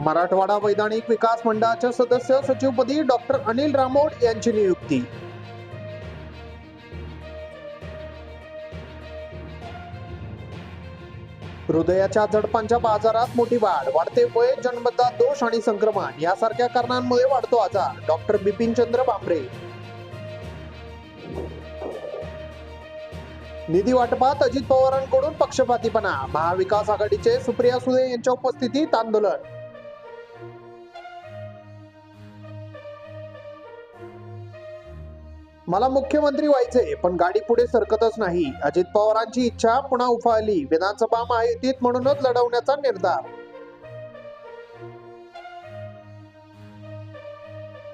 मराठवाडा वैधानिक विकास मंडळाच्या सदस्य सचिवपदी डॉक्टर अनिल रामोड यांची नियुक्ती. हृदयाच्या झडपांच्या बाजारात मोठी वाढ, वाढते वय, जन्मजात दोष आणि संक्रमण यासारख्या कारणांमुळे वाढतो आजार. डॉक्टर बिपिनचंद्र भामरे. निधी वाटपात अजित पवारांकडून पक्षपातीपणा, महाविकास आघाडीचे सुप्रिया सुळे यांच्या उपस्थितीत आंदोलन. मला मुख्यमंत्री व्हायचे, पण गाडी पुढे सरकतच नाही. अजित पवारांची इच्छा पुन्हा उफाळली, विधानसभा महायुतीत म्हणूनच लढवण्याचा निर्धार.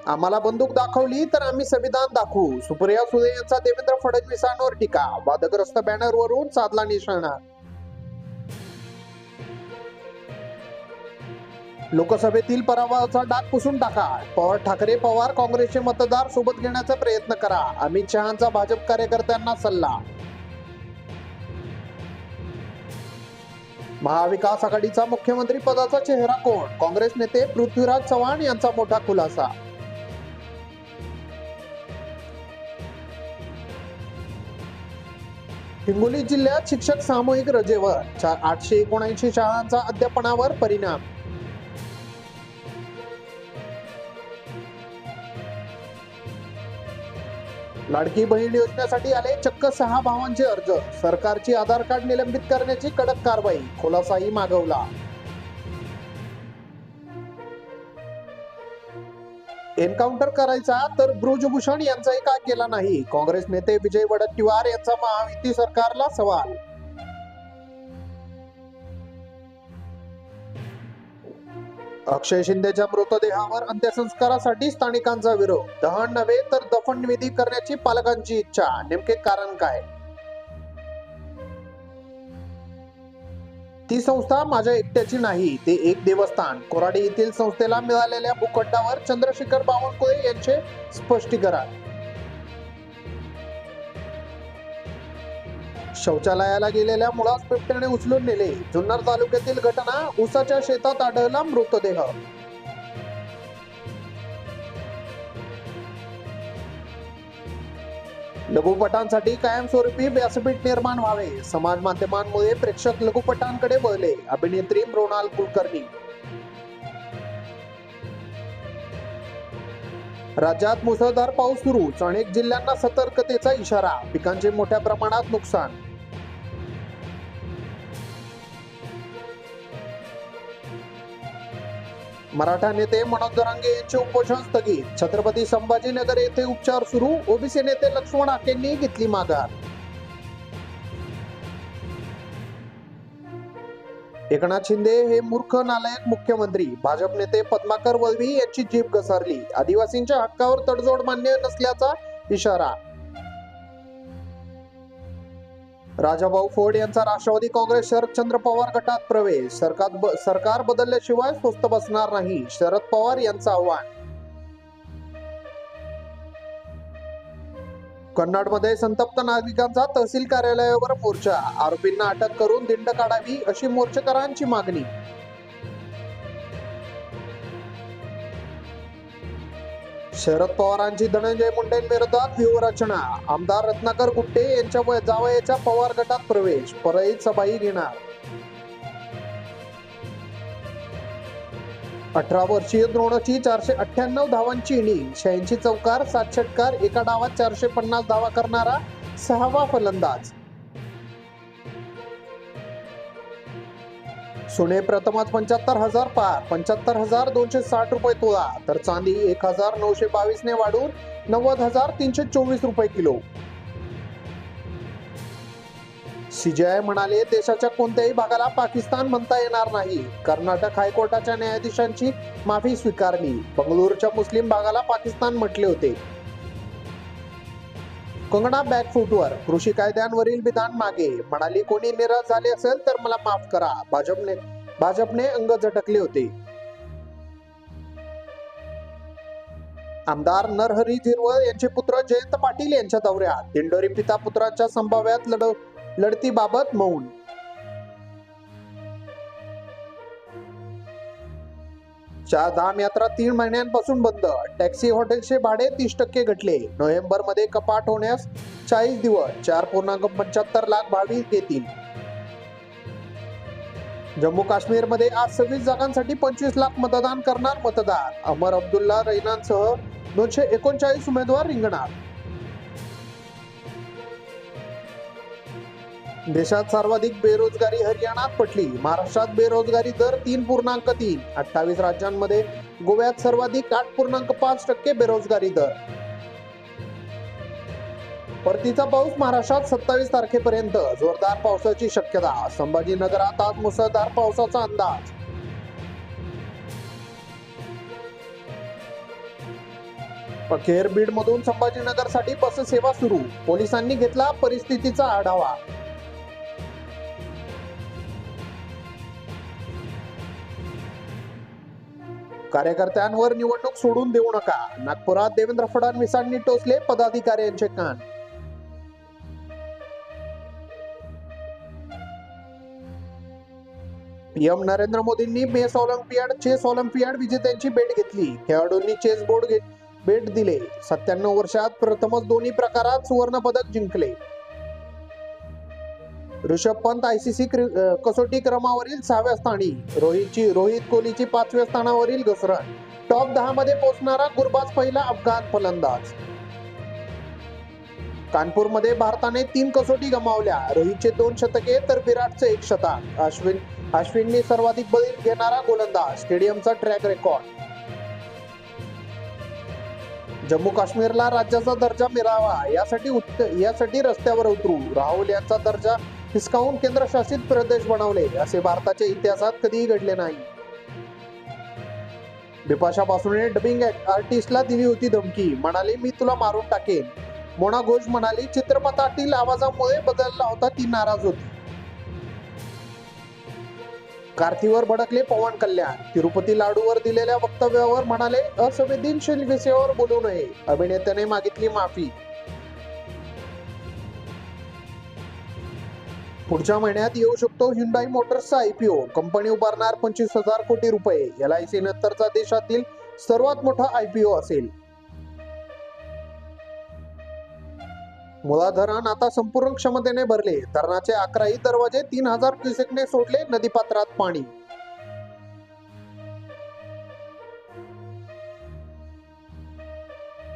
आम्हाला बंदूक दाखवली तर आम्ही संविधान दाखवू, सुप्रिया सुळे यांचा देवेंद्र फडणवीसांवर टीका. वादग्रस्त बॅनरवरून साधला निशाणा. लोकसभेतील पराभवाचा डाग पुसून टाका, पवार ठाकरे पवार काँग्रेसचे मतदार सोबत घेण्याचा प्रयत्न करा, अमित शहांचा भाजप कार्यकर्त्यांना सल्ला. महाविकास आघाडीचा मुख्यमंत्री पदाचा चेहरा कोण? काँग्रेस नेते पृथ्वीराज चव्हाण यांचा मोठा खुलासा. हिंगोली जिल्ह्यात शिक्षक सामूहिक रजेवर, 879 शाळांचा अध्यापनावर परिणाम. लाडकी बहीण योजनेसाठी आले चक्क 6 भावांचे अर्ज, सरकारची आधार कार्ड निलंबित करण्याची कडक कारवाई, खुलासाही मागवला. एन्काउंटर करायचा तर ब्रुजभूषण यांचाही का केला नाही? काँग्रेस नेते विजय वडेट्टीवार यांचा महायुती सरकारला सवाल. अक्षय शिंदेच्या मृतदेहावर अंत्यसंस्कारासाठी स्थानिकांचा विरोध, दहन नव्हे तर दफनविधी करण्याची पालकांची इच्छा, नेमके कारण काय? ती संस्था माझ्या एकट्याची नाही, ते एक देवस्थान. कोराडी येथील संस्थेला मिळालेल्या भूखंडावर चंद्रशेखर बावनकुळे यांचे स्पष्टीकरण. शौचालयाला गेलेल्या मुलास बिबट्याने उचलून नेले, जुन्नर तालुक्यातील घटना. ऊसाच्या शेतात आढळला मृतदेह. लघुपटांसाठी कायमस्वरूपी व्यासपीठ निर्माण व्हावे, समाज माध्यमांमुळे प्रेक्षक लघुपटांकडे वळले, अभिनेत्री मृणाल कुलकर्णी. राज्यात मुसळधार पाऊस सुरूच, अनेक जिल्ह्यांना सतर्कतेचा इशारा, पिकांचे मोठ्या प्रमाणात नुकसान. मराठा नेते मनोज जरांगे यांचे उपोषण स्थगित, छत्रपती संभाजीनगर येथे उपचार सुरू, ओबीसी नेते लक्ष्मण आकेंनी घेतली माघार. एकनाथ शिंदे हे मूर्ख नालायक मुख्यमंत्री, भाजप नेते पद्माकर वळवी यांची जीभ घसरली, आदिवासींच्या हक्कावर तडजोड मान्य नसल्याचा इशारा. राजाभाऊ फोड यांचा राष्ट्रवादी काँग्रेस शरदचंद्र पवार गटात प्रवेश, सरकार बदलल्याशिवाय स्वस्थ बसणार नाही, शरद पवार यांचं आव्हान. कन्नडमध्ये संतप्त नागरिकांचा तहसील कार्यालयावर मोर्चा, आरोपींना अटक करून दिंड काढावी अशी मोर्चेकरांची मागणी. शरद पवारांची धनंजय मुंडेंविरोधात व्यूहरचना, आमदार रत्नाकर गुट्टे यांच्या जावयाच्या पवार गटात प्रवेश, परळीत सभाही घेणार. 18 वर्षीय द्रोणची 498 धावांची इनिंग, 86 चौकार, 7 षटकार, एका डावात 450 धावा करणारा 6वा फलंदाज. सोने प्रथमच 75,000 पार, 75,260 रुपये तोळा, तर चांदी 1,922 ने वाढून 90,324 रुपये किलो. सीजेआय म्हणाले, देशाच्या कोणत्याही भागाला पाकिस्तान म्हणता येणार नाही. कर्नाटक हायकोर्टाच्या न्यायाधीशांची माफी स्वीकारली, बंगळुरूच्या मुस्लिम भागाला पाकिस्तान म्हटले होते. कंगना बॅकफूटवर, कृषी कायद्यांवरील विधान मागे, म्हणाली कोणी निराश झाले असेल तर मला माफ करा, भाजपने अंग झटकले होते. आमदार नरहरी झिरवळ यांचे पुत्र जयंत पाटील यांच्या दौऱ्यात, दिंडोरी पिता पुत्राच्या संभाव्यात लढतीबाबत मौन. धाम यात्रा 3 महिन्यांपासून बंद. टॅक्सी हॉटेलचे भाडे 30% घटले. नोव्हेंबर मध्ये कपात होण्यास 40 दिवस. 4.75 लाख भाविक येतील. जम्मू काश्मीर मध्ये आज 26 जागांसाठी 25 लाख मतदान करणार मतदार. अमर अब्दुल्ला रैनांसह 239 उमेदवार रिंगणात. देशात सर्वाधिक बेरोजगारी हरियाणात पटली. महाराष्ट्रात बेरोजगारी दर 3.3. 28 राज्यांमध्ये गोव्यात सर्वाधिक 8.5% बेरोजगारी दर. परतीचा पाऊस महाराष्ट्रात 27 तारखेपर्यंत. जोरदार पावसाची शक्यता. संभाजीनगरात आज मुसळधार पावसाचा अंदाज. अखेर बीडमधून संभाजीनगरसाठी बस सेवा सुरू. पोलिसांनी घेतला परिस्थितीचा आढावा. कार्यकर्त्यांवर निवडणूक सोडून देऊ नका. नागपुरात देवेंद्र फडणवीसांनी टोचले पदाधिकाऱ्यांचे कान. पीएम नरेंद्र मोदींनी चेस ऑलिम्पियाड विजेत्यांची भेट घेतली. खेळाडूंनी चेस बोर्ड भेट दिले. 97 वर्षात प्रथमच दोन्ही प्रकारात सुवर्ण पदक जिंकले. ऋषभ पंत आयसीसी कसोटी क्रमावरील 6व्या स्थानी. रोहित कोहलीची 5व्या स्थानावरील घसरण. टॉप 10 मध्ये पोहोचणारा गुरबाज पहिला अफगाण फलंदाज. कानपूरमध्ये भारताने 3 कसोटी गमावल्या. रोहितचे 2 शतके तर विराटचे 1 शतक. अश्विनने सर्वाधिक बळी घेणारा गोलंदाज. स्टेडियमचा ट्रॅक रेकॉर्ड. जम्मू काश्मीरला राज्याचा दर्जा मिळावा यासाठी रस्त्यावर उतरू. राहुल यांचा दर्जा हिसकावून केंद्रशासित प्रदेश बनवले असे भारताच्या इतिहासात कधीही घडले नाही. बिपाशा बासूने डबिंग आर्टिस्टला दिली होती धमकी. म्हणाली मी तुला मारून टाकेन. मोना घोष म्हणाली चित्रपटातील आवाजामुळे बदलला होता ती नाराज होती. कार्तीवर भडकले पवन कल्याण. तिरुपती लाडूवर दिलेल्या वक्तव्यावर म्हणाले असंवेदनशील विषयावर बोलू नये. अभिनेत्याने मागितली माफी. पुढच्या महिन्यात येऊ शकतो ह्युंडाई मोटर्सचा आयपीओ. कंपनी उभारणार 25,000 कोटी रुपये. LIC नंतरचा देशातील सर्वात मोठा आयपीओ असेल. मुळा धरण आता संपूर्ण क्षमतेने भरले. धरणाचे 11ही दरवाजे 3000 क्युसेकने सोडले नदीपात्रात पाणी.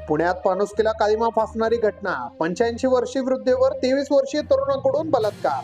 पुण्यात पाणुसकीला काळिमा फासणारी घटना. 85 वर्षीय वृद्धेवर 23 वर्षीय तरुणाकडून बलात्कार.